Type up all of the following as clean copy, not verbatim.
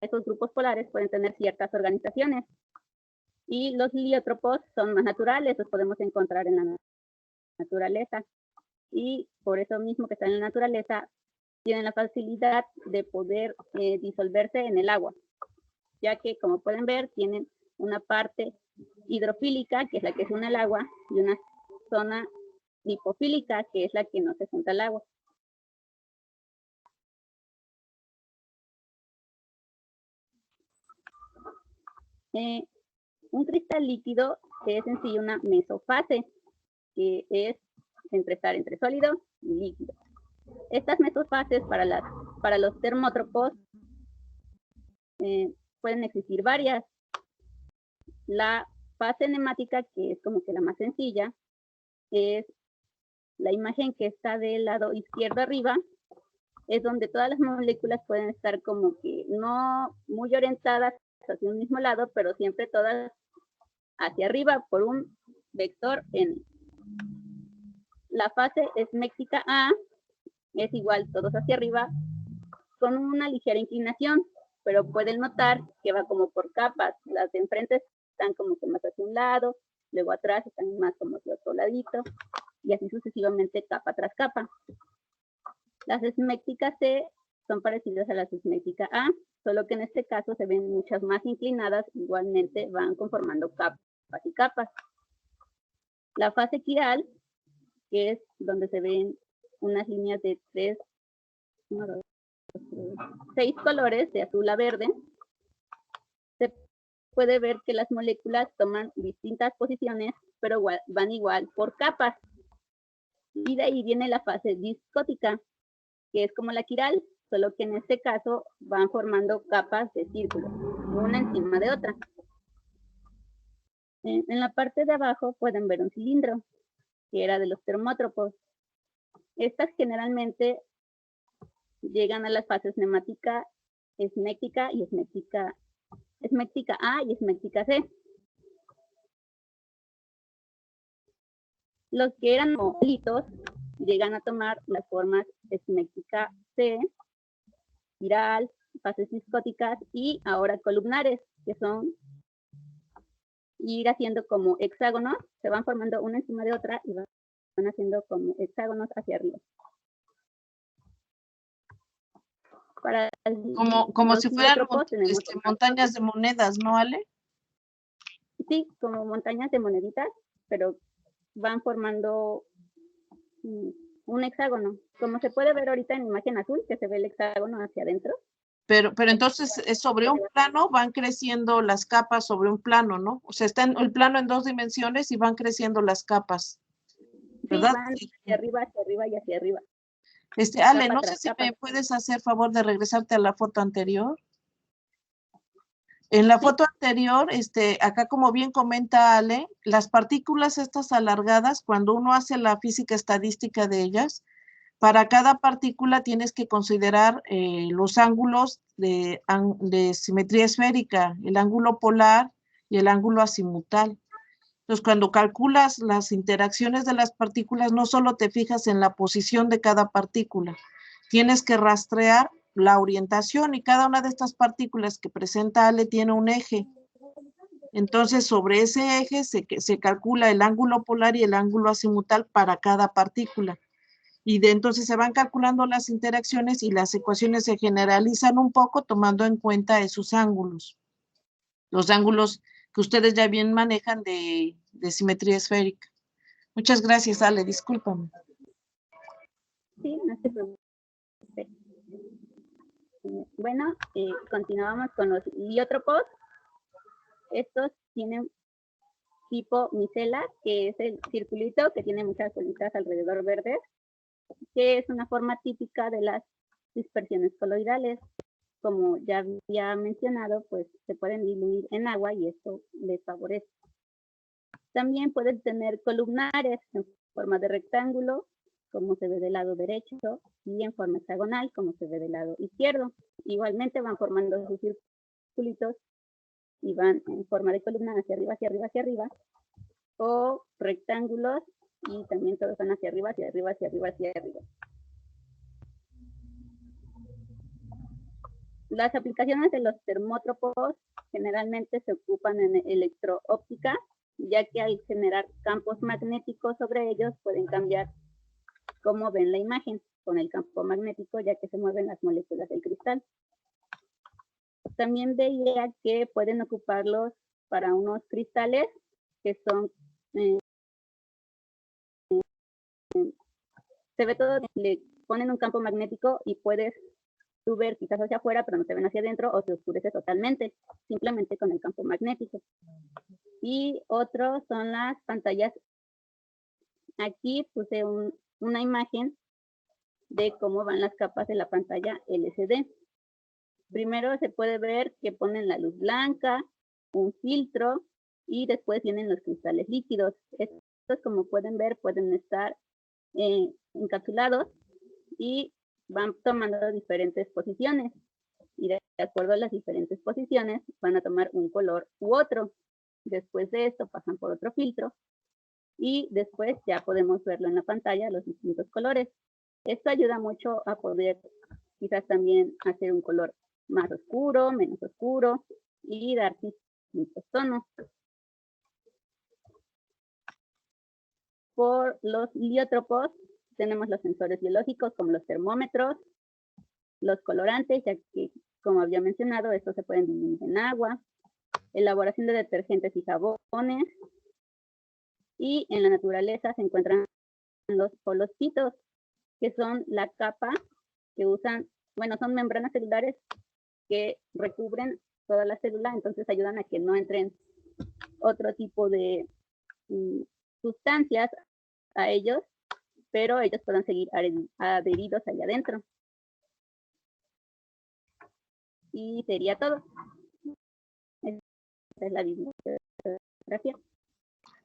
esos grupos polares pueden tener ciertas organizaciones. Y los heliótropos son más naturales, los podemos encontrar en la naturaleza. Y por eso mismo que están en la naturaleza, tienen la facilidad de poder disolverse en el agua, ya que, como pueden ver, tienen una parte hidrofílica, que es la que se une al agua, y una zona lipofílica, que es la que no se junta al agua. Un cristal líquido es en sí una mesofase, que es estar entre sólido y líquido. Estas mesofases para los termótropos pueden existir varias. La fase nemática, que es como que la más sencilla, es la imagen que está del lado izquierdo arriba, es donde todas las moléculas pueden estar como que no muy orientadas hacia un mismo lado, pero siempre todas hacia arriba por un vector n. La fase esméctica A es igual todos hacia arriba con una ligera inclinación, pero pueden notar que va como por capas. Las de enfrente están como que más hacia un lado, luego atrás están más como hacia otro ladito, y así sucesivamente capa tras capa. Las esmécticas C son parecidas a las esmécticas A, solo que en este caso se ven muchas más inclinadas, igualmente van conformando capas y capas. La fase quiral, que es donde se ven unas líneas de 6 colores, de azul a verde, se puede ver que las moléculas toman distintas posiciones, pero van igual por capas. Y de ahí viene la fase discótica, que es como la quiral, solo que en este caso van formando capas de círculo, una encima de otra. En la parte de abajo pueden ver un cilindro, que era de los termótropos. Estas generalmente llegan a las fases nemática, esméctica y esméctica A y esméctica C. Los que eran monolitos llegan a tomar las formas esméctica C, quiral, fases discóticas y ahora columnares, que son ir haciendo como hexágonos, se van formando una encima de otra y van haciendo como hexágonos hacia arriba. Como si fueran montañas de monedas, ¿no, Ale? Sí, como montañas de moneditas, pero van formando un hexágono. Como se puede ver ahorita en la imagen azul, que se ve el hexágono hacia adentro. Pero entonces sobre un plano van creciendo las capas sobre un plano, ¿no? O sea, está el plano en 2 dimensiones y van creciendo las capas, ¿verdad? Sí, van hacia arriba y hacia arriba. Ale, no sé si me puedes hacer favor de regresarte a la foto anterior. En la foto anterior, acá como bien comenta Ale, las partículas estas alargadas, cuando uno hace la física estadística de ellas, para cada partícula tienes que considerar los ángulos de simetría esférica, el ángulo polar y el ángulo azimutal. Entonces, cuando calculas las interacciones de las partículas, no solo te fijas en la posición de cada partícula, tienes que rastrear la orientación y cada una de estas partículas que presenta Ale tiene un eje. Entonces, sobre ese eje se calcula el ángulo polar y el ángulo azimutal para cada partícula. Y entonces se van calculando las interacciones y las ecuaciones se generalizan un poco tomando en cuenta esos ángulos. Los ángulos que ustedes ya bien manejan de simetría esférica. Muchas gracias, Ale, discúlpame. Sí, no se preocupe. Bueno, continuamos con los heliótropos. Estos tienen tipo micela, que es el circulito que tiene muchas bolitas alrededor verdes, que es una forma típica de las dispersiones coloidales. Como ya había mencionado, pues se pueden diluir en agua y esto les favorece. También pueden tener columnares en forma de rectángulo, como se ve del lado derecho, y en forma hexagonal, como se ve del lado izquierdo. Igualmente van formando sus circulitos y van en forma de columna hacia arriba, hacia arriba, hacia arriba, o rectángulos y también todos van hacia arriba, hacia arriba, hacia arriba, hacia arriba. Las aplicaciones de los termótropos generalmente se ocupan en electroóptica, ya que al generar campos magnéticos sobre ellos pueden cambiar cómo ven la imagen con el campo magnético, ya que se mueven las moléculas del cristal. También veía que pueden ocuparlos para unos cristales que son, se ve todo, le ponen un campo magnético y puedes tú ver quizás hacia afuera, pero no te ven hacia adentro, o se oscurece totalmente, simplemente con el campo magnético. Y otros son las pantallas. Aquí puse una imagen de cómo van las capas de la pantalla LCD. Primero se puede ver que ponen la luz blanca, un filtro, y después vienen los cristales líquidos. Estos, como pueden ver, pueden estar encapsulados y van tomando diferentes posiciones. Y de acuerdo a las diferentes posiciones, van a tomar un color u otro. Después de esto pasan por otro filtro y después ya podemos verlo en la pantalla, los distintos colores. Esto ayuda mucho a poder quizás también hacer un color más oscuro, menos oscuro y dar distintos tonos. Por los heliótropos tenemos los sensores biológicos como los termómetros, los colorantes, ya que como había mencionado, estos se pueden dividir en agua, elaboración de detergentes y jabones, y en la naturaleza se encuentran los holocitos, que son la capa que usan, bueno, son membranas celulares que recubren toda la célula, entonces ayudan a que no entren otro tipo de sustancias a ellos, pero ellos puedan seguir adheridos allá adentro. Y sería todo. Esa es la bibliografía.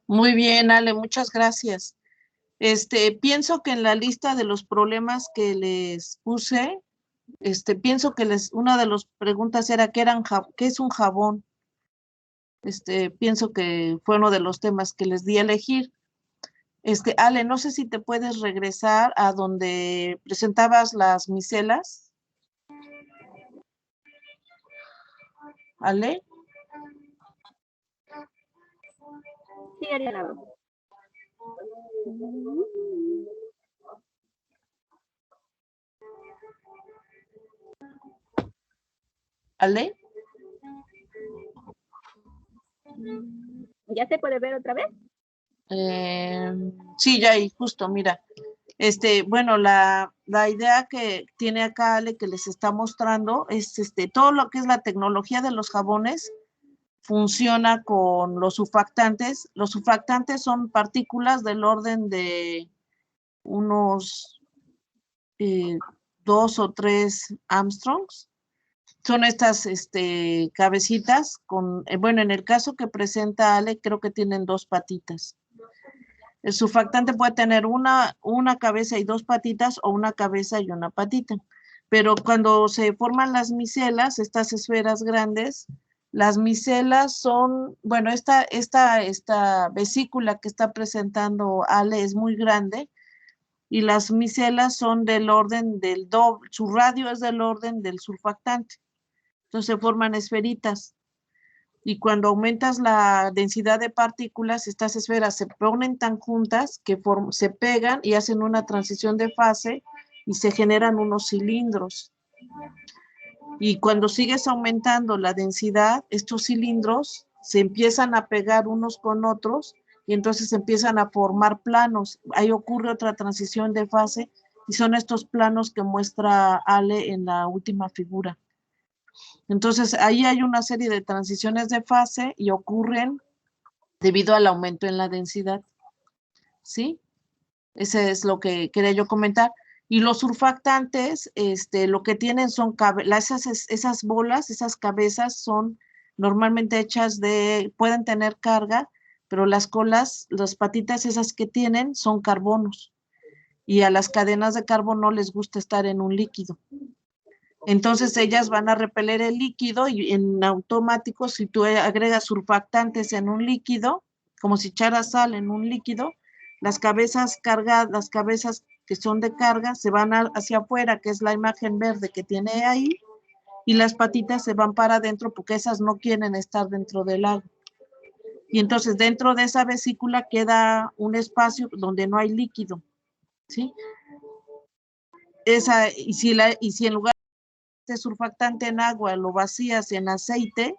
Muy bien, Ale, muchas gracias. Pienso que en la lista de los problemas que les puse, pienso que una de las preguntas era ¿qué es un jabón? Pienso que fue uno de los temas que les di a elegir. Ale, no sé si te puedes regresar a donde presentabas las micelas. Ale. Sí, Ariana. Ale. ¿Ya se puede ver otra vez? Sí, ya ahí, justo, mira. Bueno, la idea que tiene acá Ale que les está mostrando es todo lo que es la tecnología de los jabones funciona con los surfactantes. Los surfactantes son partículas del orden de unos 2 o 3 Armstrongs. Son estas cabecitas con, bueno, en el caso que presenta Ale, creo que tienen 2 patitas. El surfactante puede tener una cabeza y 2 patitas o una cabeza y una patita. Pero cuando se forman las micelas, estas esferas grandes, las micelas son, bueno, esta vesícula que está presentando Ale es muy grande y las micelas son del orden del doble, su radio es del orden del surfactante. Entonces se forman esferitas. Y cuando aumentas la densidad de partículas, estas esferas se ponen tan juntas que se pegan y hacen una transición de fase y se generan unos cilindros. Y cuando sigues aumentando la densidad, estos cilindros se empiezan a pegar unos con otros y entonces empiezan a formar planos. Ahí ocurre otra transición de fase y son estos planos que muestra Ale en la última figura. Entonces, ahí hay una serie de transiciones de fase y ocurren debido al aumento en la densidad. ¿Sí? Ese es lo que quería yo comentar. Y los surfactantes, lo que tienen son esas bolas, esas cabezas son normalmente hechas pueden tener carga, pero las colas, las patitas esas que tienen son carbonos. Y a las cadenas de carbono les gusta estar en un líquido. Entonces ellas van a repeler el líquido y en automático si tú agregas surfactantes en un líquido, como si echaras sal en un líquido, las cabezas cargadas, las cabezas que son de carga se van hacia afuera, que es la imagen verde que tiene ahí, y las patitas se van para adentro porque esas no quieren estar dentro del agua. Y entonces dentro de esa vesícula queda un espacio donde no hay líquido, ¿sí? Y si en lugar de surfactante en agua lo vacías en aceite,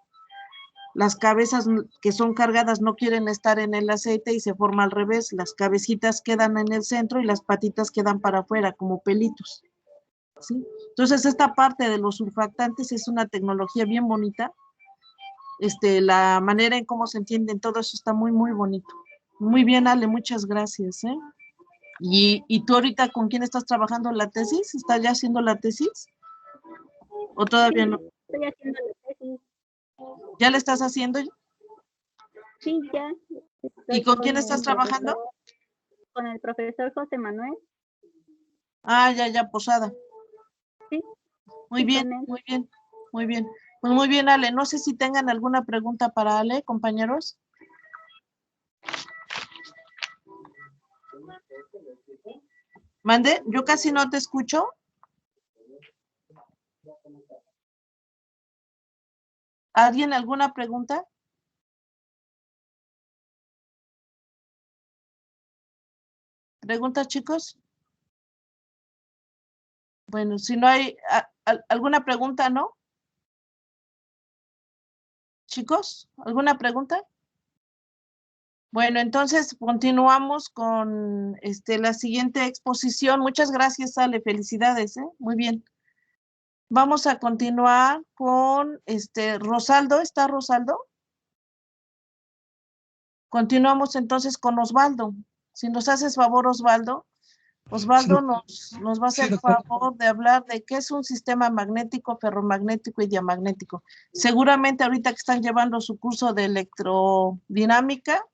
las cabezas que son cargadas no quieren estar en el aceite y se forma al revés. Las cabecitas quedan en el centro y las patitas quedan para afuera como pelitos, ¿sí? Entonces esta parte de los surfactantes es una tecnología bien bonita. La manera en cómo se entienden todo eso está muy, muy bonito. Muy bien, Ale, muchas gracias, ¿eh? ¿Y tú ahorita con quién estás trabajando en la tesis? ¿Estás ya haciendo la tesis? ¿O todavía no? Estoy haciendo la tesis. ¿Ya la estás haciendo? Sí, ya. ¿Y con quién estás trabajando? Con el profesor José Manuel. Ah, ya, Posada. Sí. Muy bien, muy bien, muy bien. Pues muy bien, Ale. No sé si tengan alguna pregunta para Ale, compañeros. Mande, yo casi no te escucho. ¿Alguien alguna pregunta? ¿Preguntas, chicos? Bueno, si no hay alguna pregunta, ¿no? Chicos, ¿alguna pregunta? Bueno, entonces continuamos con la siguiente exposición. Muchas gracias, Ale. Felicidades, ¿eh? Muy bien. Vamos a continuar con Rosaldo. ¿Está Rosaldo? Continuamos entonces con Osvaldo. Si nos haces favor, Osvaldo. Osvaldo nos va a hacer favor de hablar de qué es un sistema magnético, ferromagnético y diamagnético. Seguramente ahorita que están llevando su curso de electrodinámica,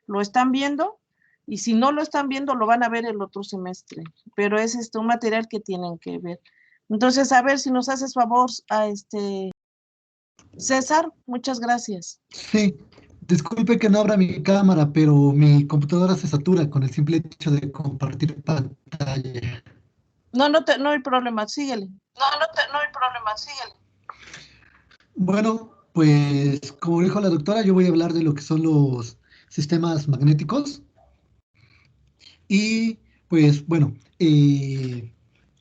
lo están viendo, y si no lo están viendo, lo van a ver el otro semestre, pero es un material que tienen que ver. Entonces, a ver si nos haces favor a César, muchas gracias. Sí, disculpe que no abra mi cámara, pero mi computadora se satura con el simple hecho de compartir pantalla. No hay problema, síguele. No hay problema, síguele. Bueno, pues como dijo la doctora, yo voy a hablar de lo que son los sistemas magnéticos. Y pues bueno,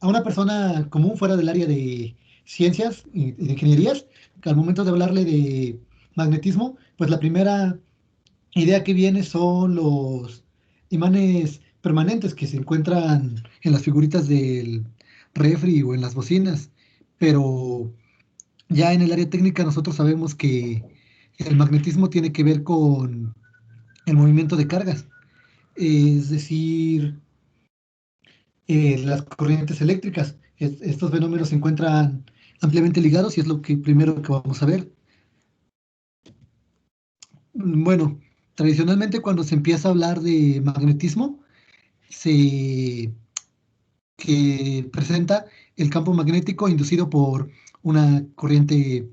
a una persona común fuera del área de ciencias y de ingenierías, que al momento de hablarle de magnetismo, pues la primera idea que viene son los imanes permanentes que se encuentran en las figuritas del refri o en las bocinas, pero ya en el área técnica nosotros sabemos que el magnetismo tiene que ver con el movimiento de cargas, es decir, las corrientes eléctricas. Estos fenómenos se encuentran ampliamente ligados y es lo que primero que vamos a ver. Bueno, tradicionalmente cuando se empieza a hablar de magnetismo, se que presenta el campo magnético inducido por una corriente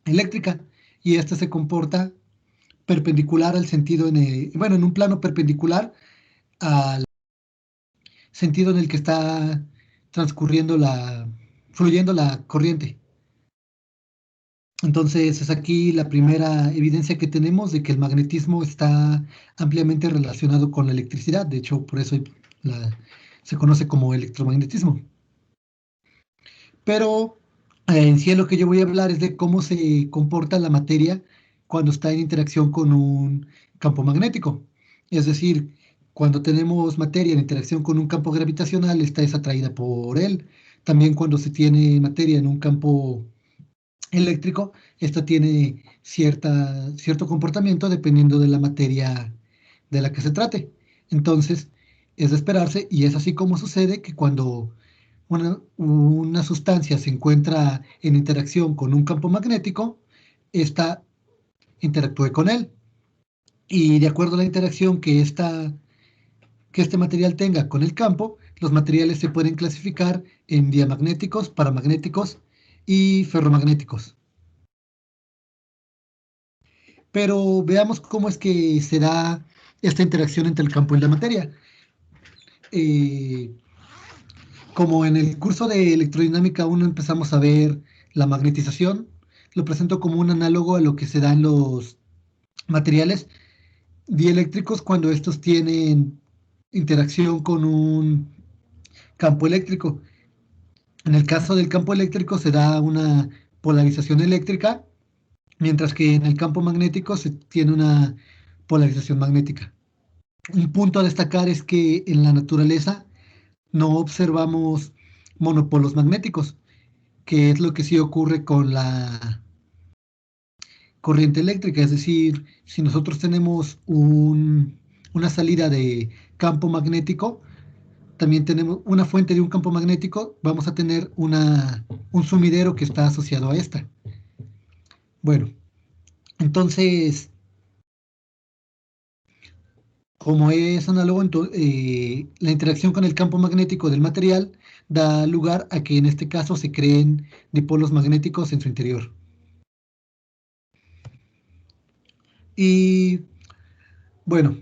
eléctrica y este se comporta perpendicular al sentido en un plano perpendicular al sentido en el que está fluyendo la corriente. Entonces es aquí la primera evidencia que tenemos de que el magnetismo está ampliamente relacionado con la electricidad. De hecho, por eso se conoce como electromagnetismo. Pero en sí lo que yo voy a hablar es de cómo se comporta la materia cuando está en interacción con un campo magnético. Es decir, cuando tenemos materia en interacción con un campo gravitacional, esta es atraída por él. También cuando se tiene materia en un campo eléctrico, esta tiene cierto comportamiento dependiendo de la materia de la que se trate. Entonces, es de esperarse y es así como sucede que cuando una sustancia se encuentra en interacción con un campo magnético, esta interactúe con él. Y de acuerdo a la interacción que este material tenga con el campo, los materiales se pueden clasificar en diamagnéticos, paramagnéticos y ferromagnéticos. Pero veamos cómo es que se da esta interacción entre el campo y la materia. Como en el curso de electrodinámica 1 empezamos a ver la magnetización, lo presento como un análogo a lo que se da en los materiales dieléctricos cuando estos tienen interacción con un campo eléctrico. En el caso del campo eléctrico se da una polarización eléctrica, mientras que en el campo magnético se tiene una polarización magnética. Un punto a destacar es que en la naturaleza no observamos monopolos magnéticos, que es lo que sí ocurre con la corriente eléctrica. Es decir, si nosotros tenemos una salida de campo magnético, también tenemos una fuente de un campo magnético, vamos a tener un sumidero que está asociado a esta. Bueno, entonces, como es análogo, la interacción con el campo magnético del material da lugar a que en este caso se creen dipolos magnéticos en su interior. Y bueno,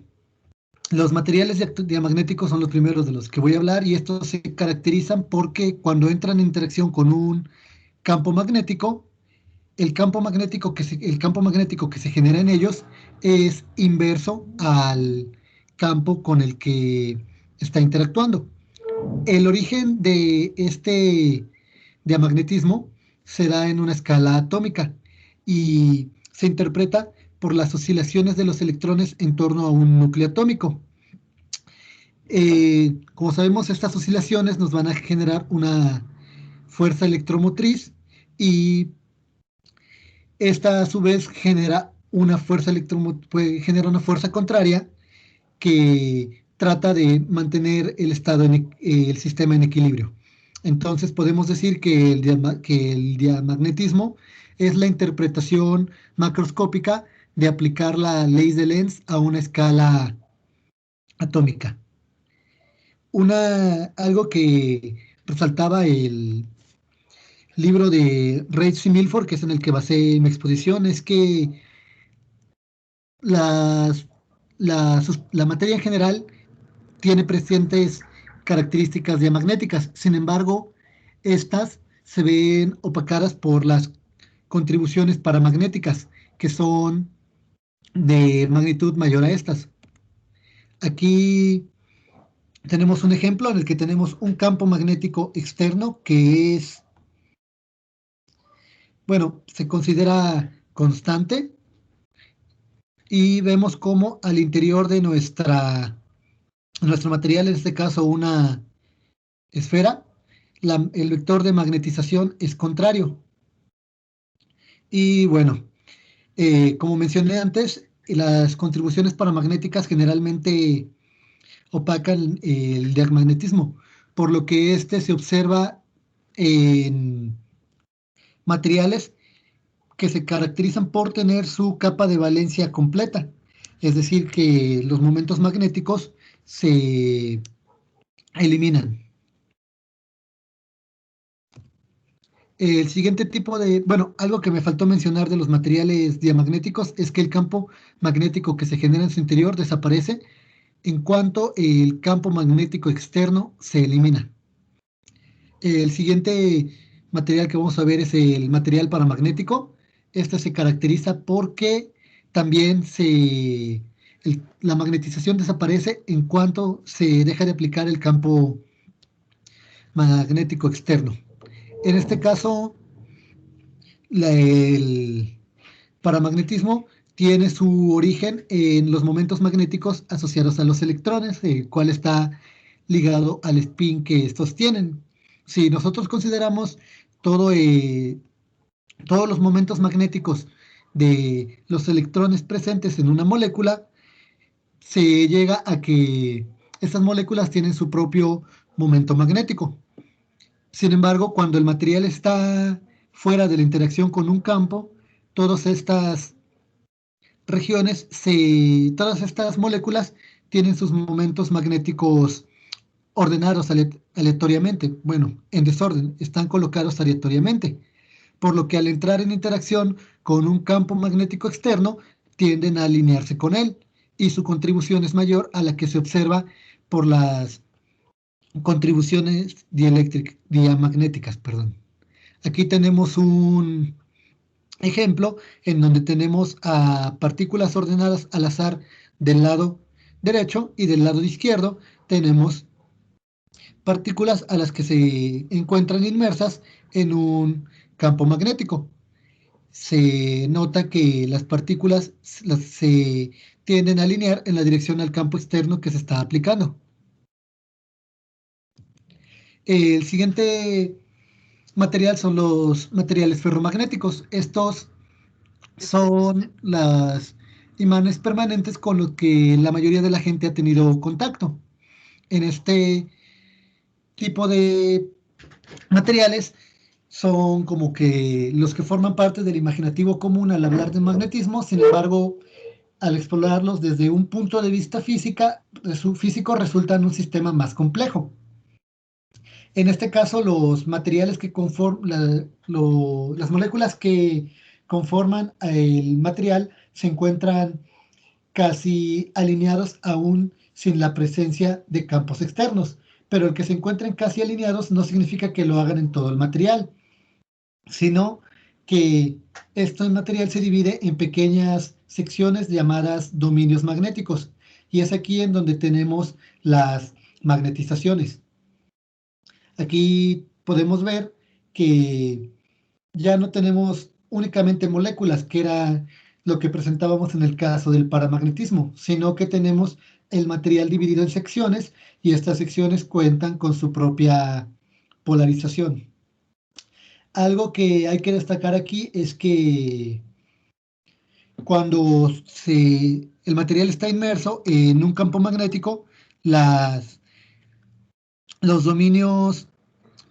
los materiales diamagnéticos son los primeros de los que voy a hablar, y estos se caracterizan porque cuando entran en interacción con un campo magnético, el campo magnético que se genera en ellos es inverso al campo con el que está interactuando. El origen de este diamagnetismo se da en una escala atómica y se interpreta por las oscilaciones de los electrones en torno a un núcleo atómico. Como sabemos, estas oscilaciones nos van a generar una fuerza electromotriz, y esta a su vez genera una fuerza contraria que trata de mantener el sistema en equilibrio. Entonces podemos decir que el diamagnetismo es la interpretación macroscópica de aplicar la ley de Lenz a una escala atómica. Algo que resaltaba el libro de Reitz y Milford, que es en el que basé mi exposición, es que la materia en general tiene presentes características diamagnéticas. Sin embargo, estas se ven opacadas por las contribuciones paramagnéticas, que son de magnitud mayor a estas. Aquí tenemos un ejemplo en el que tenemos un campo magnético externo que es, bueno, se considera constante, y vemos cómo al interior de nuestro material, en este caso una esfera, el vector de magnetización es contrario. Y bueno, como mencioné antes, las contribuciones paramagnéticas generalmente opacan el diamagnetismo, por lo que este se observa en materiales que se caracterizan por tener su capa de valencia completa, es decir, que los momentos magnéticos se eliminan. El siguiente tipo algo que me faltó mencionar de los materiales diamagnéticos es que el campo magnético que se genera en su interior desaparece en cuanto el campo magnético externo se elimina. El siguiente material que vamos a ver es el material paramagnético. Este se caracteriza porque también la magnetización desaparece en cuanto se deja de aplicar el campo magnético externo. En este caso, el paramagnetismo tiene su origen en los momentos magnéticos asociados a los electrones, el cual está ligado al spin que estos tienen. Si nosotros consideramos todos los momentos magnéticos de los electrones presentes en una molécula, se llega a que estas moléculas tienen su propio momento magnético. Sin embargo, cuando el material está fuera de la interacción con un campo, todas estas regiones, todas estas moléculas tienen sus momentos magnéticos ordenados aleatoriamente, bueno, en desorden, están colocados aleatoriamente, por lo que al entrar en interacción con un campo magnético externo, tienden a alinearse con él, y su contribución es mayor a la que se observa por las contribuciones diamagnéticas, perdón. Aquí tenemos un ejemplo en donde tenemos a partículas ordenadas al azar del lado derecho y del lado izquierdo tenemos partículas a las que se encuentran inmersas en un campo magnético. Se nota que las partículas se tienden a alinear en la dirección al campo externo que se está aplicando. El siguiente material son los materiales ferromagnéticos. Estos son las imanes permanentes con los que la mayoría de la gente ha tenido contacto. En este tipo de materiales son como que los que forman parte del imaginativo común al hablar de magnetismo. Sin embargo, al explorarlos desde un punto de vista físico resultan un sistema más complejo. En este caso, los materiales que conforman, las moléculas que conforman el material se encuentran casi alineados aún sin la presencia de campos externos, pero el que se encuentren casi alineados no significa que lo hagan en todo el material, sino que este material se divide en pequeñas secciones llamadas dominios magnéticos, y es aquí en donde tenemos las magnetizaciones. Aquí podemos ver que ya no tenemos únicamente moléculas, que era lo que presentábamos en el caso del paramagnetismo, sino que tenemos el material dividido en secciones y estas secciones cuentan con su propia polarización. Algo que hay que destacar aquí es que cuando el material está inmerso en un campo magnético, los dominios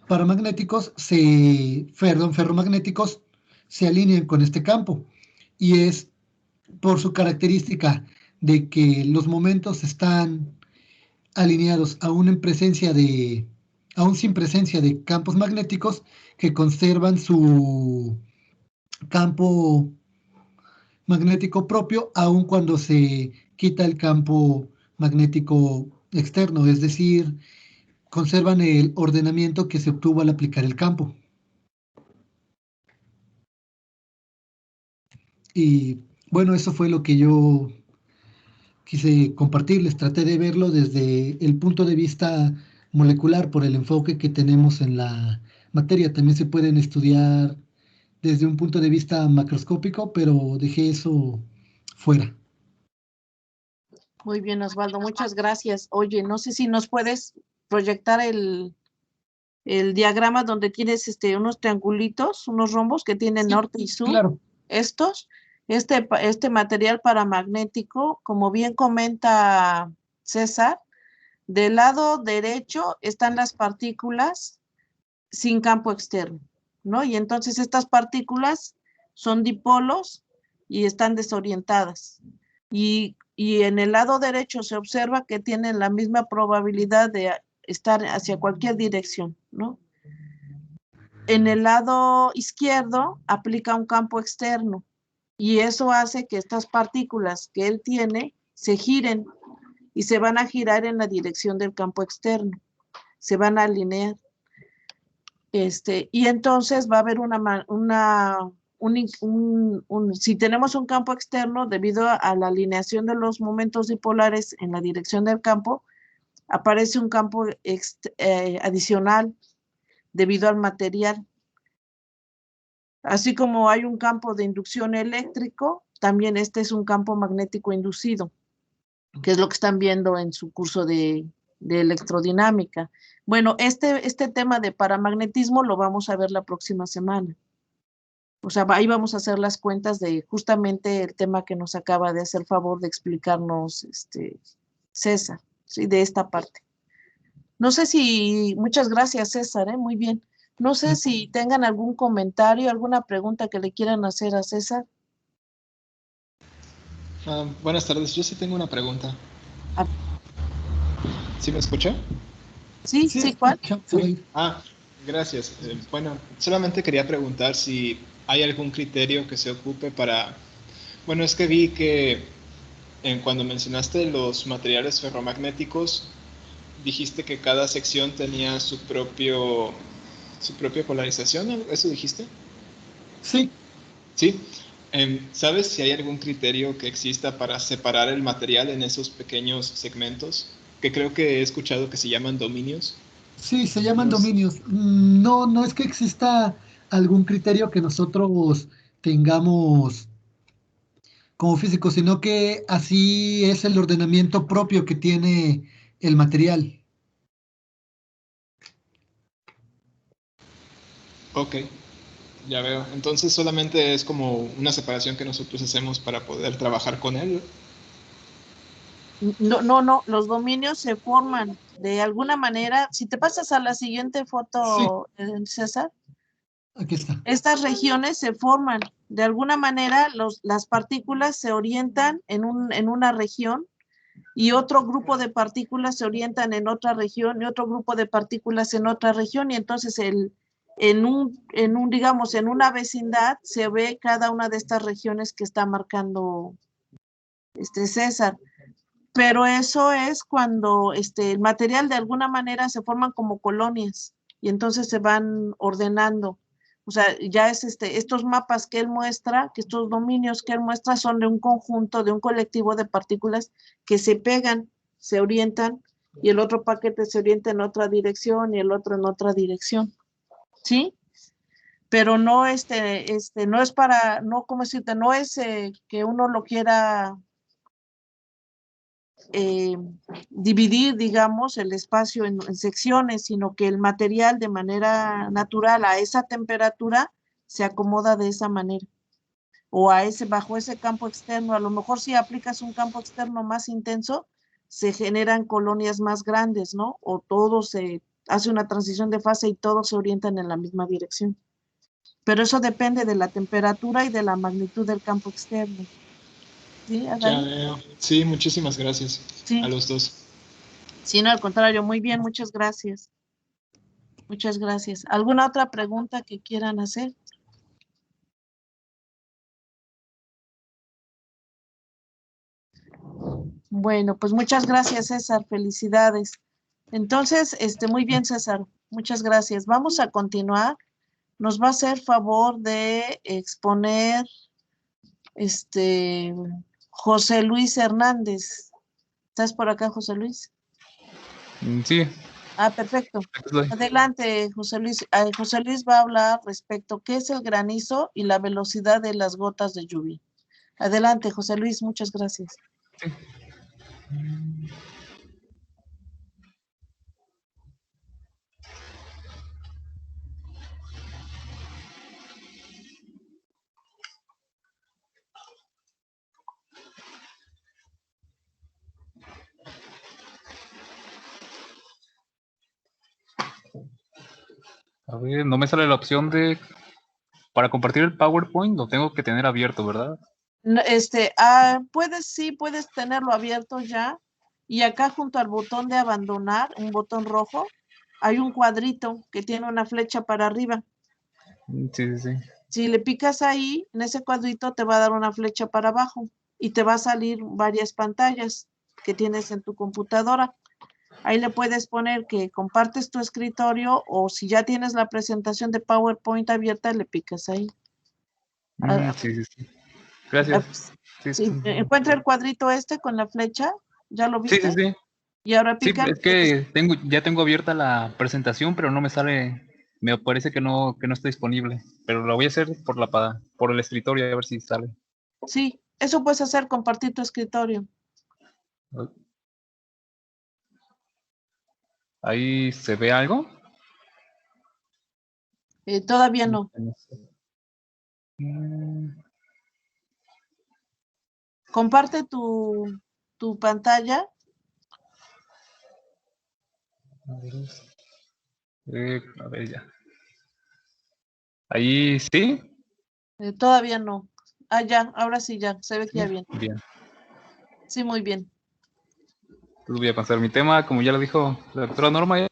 paramagnéticos, ferromagnéticos, se alinean con este campo, y es por su característica de que los momentos están alineados aún sin presencia de campos magnéticos, que conservan su campo magnético propio aun cuando se quita el campo magnético externo, es decir, conservan el ordenamiento que se obtuvo al aplicar el campo. Y bueno, eso fue lo que yo quise compartirles. Traté de verlo desde el punto de vista molecular por el enfoque que tenemos en la materia. También se pueden estudiar desde un punto de vista macroscópico, pero dejé eso fuera. Muy bien, Osvaldo, muchas gracias. Oye, no sé si nos puedes proyectar el diagrama donde tienes unos triangulitos, unos rombos que tienen norte y sur. Claro. Este material paramagnético, como bien comenta César, del lado derecho están las partículas sin campo externo, ¿no? Y entonces estas partículas son dipolos y están desorientadas. Y en el lado derecho se observa que tienen la misma probabilidad de estar hacia cualquier dirección, ¿no? En el lado izquierdo aplica un campo externo y eso hace que estas partículas que él tiene se giren y se van a girar en la dirección del campo externo, se van a alinear. Y entonces va a haber si tenemos un campo externo, debido a la alineación de los momentos dipolares en la dirección del campo, aparece un campo adicional debido al material. Así como hay un campo de inducción eléctrico, también este es un campo magnético inducido, que es lo que están viendo en su curso de electrodinámica. Bueno, este tema de paramagnetismo lo vamos a ver la próxima semana. O sea, ahí vamos a hacer las cuentas de justamente el tema que nos acaba de hacer favor de explicarnos César, ¿sí? De esta parte. No sé si, muchas gracias César, muy bien. No sé si tengan algún comentario, alguna pregunta que le quieran hacer a César. Buenas tardes, yo sí tengo una pregunta. ¿Sí me escucha? Sí, ¿cuál? Sí. Gracias. Bueno, solamente quería preguntar si hay algún criterio que se ocupe para... Bueno, es que vi que cuando mencionaste los materiales ferromagnéticos, dijiste que cada sección tenía su propio su propia polarización, ¿eso dijiste? Sí, Sí. ¿Sabes si hay algún criterio que exista para separar el material en esos pequeños segmentos? Que creo que he escuchado que se llaman dominios. sí, se llaman No sé. dominios. No, no es que exista algún criterio que nosotros tengamos como físicos, sino que así es el ordenamiento propio que tiene el material. Ok, ya veo. Entonces solamente es como una separación que nosotros hacemos para poder trabajar con él. No, no, no, los dominios se forman de alguna manera. Si te pasas a la siguiente Sí, foto, César, aquí está. estas regiones se forman. De alguna manera, las partículas se orientan en una región y otro grupo de partículas se orientan en otra región y otro grupo de partículas en otra región y entonces digamos, en una vecindad se ve cada una de estas regiones que está marcando César. Pero eso es cuando el material de alguna manera se forman como colonias y entonces se van ordenando. O sea, ya es estos mapas que él muestra, que estos dominios que él muestra son de un conjunto, de un colectivo de partículas que se pegan, se orientan y el otro paquete se orienta en otra dirección y el otro en otra dirección. ¿Sí? Pero no, no es para, no, ¿cómo decirte? No es que uno lo quiera eh, dividir, digamos, el espacio en secciones, sino que el material de manera natural a esa temperatura se acomoda de esa manera. O bajo ese campo externo, a lo mejor si aplicas un campo externo más intenso, se generan colonias más grandes, ¿no? O todo se hace una transición de fase y todos se orientan en la misma dirección. Pero eso depende de la temperatura y de la magnitud del campo externo. ¿Sí, Ya Adán? veo. Sí, muchísimas gracias a Sí, los dos. sí, no, al contrario, muy bien, muchas gracias. Muchas gracias. ¿Alguna otra pregunta que quieran hacer? Bueno, pues muchas gracias, César. Felicidades. Entonces, muy bien, César. Muchas gracias. Vamos a continuar. Nos va a hacer favor de exponer José Luis Hernández. ¿Estás por acá, José Luis? Sí, Ah, perfecto. aquí estoy. Adelante, José Luis. José Luis va a hablar respecto a qué es el granizo y la velocidad de las gotas de lluvia. Adelante, José Luis. Muchas gracias. Sí. A ver, no me sale la opción de... Para compartir el PowerPoint lo tengo que tener abierto, ¿verdad? No, sí, puedes tenerlo abierto ya. Y acá junto al botón de abandonar, un botón rojo, hay un cuadrito que tiene una flecha para arriba. Sí, sí, sí. Si le picas ahí, en ese cuadrito te va a dar una flecha para abajo y te va a salir varias pantallas que tienes en tu computadora. Ahí le puedes poner que compartes tu escritorio o si ya tienes la presentación de PowerPoint abierta, le picas ahí. Sí, sí, sí. Gracias. Sí, Sí, encuentra el cuadrito con la flecha, ¿ya lo sí, sí, viste? sí. Y ahora Sí, pica. es que ya tengo abierta la presentación, pero no me sale, me parece que no está disponible. Pero lo voy a hacer por el escritorio a ver si sale. Sí, eso puedes hacer, compartir tu escritorio. ¿Ahí se ve algo? Todavía no. Comparte tu pantalla. A ver ya. Ahí sí. Todavía no. Ah, ya, ahora sí ya, se ve que ya bien. Bien. Sí, muy bien. Entonces voy a pasar mi tema, como ya lo dijo la doctora Norma,